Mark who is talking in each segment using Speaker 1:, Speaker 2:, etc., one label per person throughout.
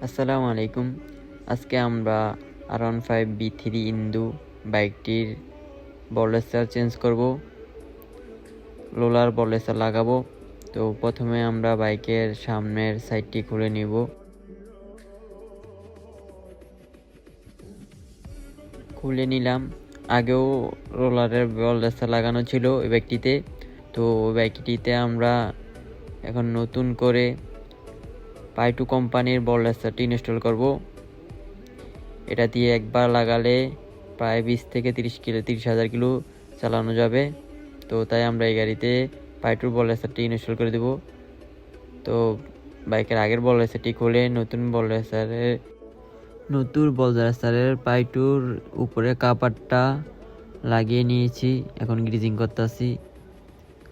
Speaker 1: আসসালামু আলাইকুম। আজকে আমরা R15B3 ইন্দু বাইকটির বলেস্টার চেঞ্জ করব, রোলার বলেস্টার লাগাবো। তো প্রথমে আমরা বাইকের সামনের সাইডটি খুলে নিব। খুলে নিলাম। আগেও রোলারের বলেস্টার লাগানো ছিল ওই বাইকটিতে। তো ওই বাইকটিতে আমরা এখন নতুন করে পাইটু কোম্পানির বলেস্টারটি ইনস্টল করব। এটা দিয়ে একবার লাগালে প্রায় 20 থেকে 30,000 কিলো চালানো যাবে। তো তাই আমরা এই গাড়িতে পাইটুর বলেস্টারটি ইনস্টল করে দেব। তো বাইকের আগের বলেস্টারটি খুলে নতুন বলেস্টারের পাইটুর উপরে কাভারটা লাগিয়ে নিয়েছি। এখন গ্রিজিং করতেছি।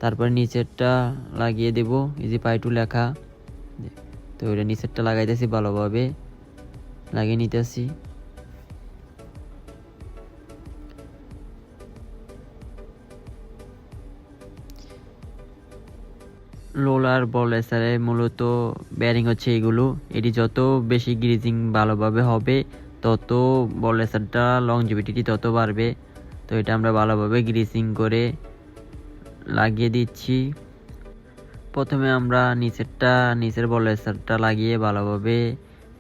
Speaker 1: তারপর নিচেরটা লাগিয়ে দেব, এই যে পাইটু লেখা। তো এটা নিচেরটা লাগাইতেছি, ভালোভাবে লাগিয়ে নিতেছি। রোলার বলেস্টারে মূলত বেয়ারিং হচ্ছে এগুলো। এটি যত বেশি গ্রিজিং ভালোভাবে হবে তত বলেস্টারটা লংজিভিটি তত বাড়বে। তো এটা আমরা ভালোভাবে গ্রিজিং করে লাগিয়ে দিচ্ছি। প্রথমে আমরা নিচের বলেস্টারটা লাগিয়ে ভালোভাবে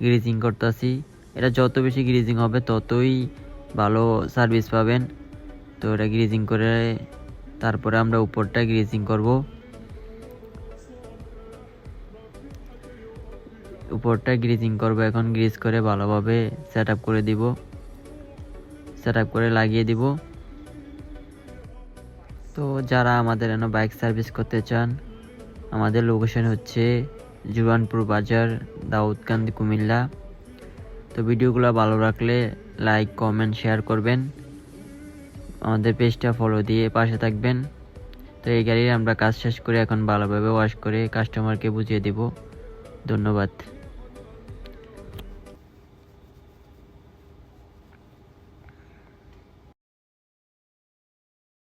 Speaker 1: গ্রিজিং করতেছি। এটা যত বেশি গ্রিজিং হবে ততই ভালো সার্ভিস পাবেন। তো এটা গ্রিজিং করে তারপরে আমরা উপরটা গ্রিজিং করব। উপরটা গ্রিজিং করব। এখন গ্রিজ করে ভালোভাবে সেট আপ করে দিব, সেট আপ করে লাগিয়ে দিব। তো যারা আমাদের বাইক সার্ভিস করতে চান, আমাদের লোকেশন হচ্ছে জুরানপুর বাজার, দাউদকান্দি, কুমিল্লা। তো ভিডিওগুলো ভালো রাখলে লাইক, কমেন্ট, শেয়ার করবেন। আমাদের পেজটা ফলো দিয়ে পাশে থাকবেন। তো এই গাড়ির আমরা কাজ শেষ করে এখন ভালোভাবে ওয়াশ করে কাস্টমারকে বুঝিয়ে দেব। ধন্যবাদ।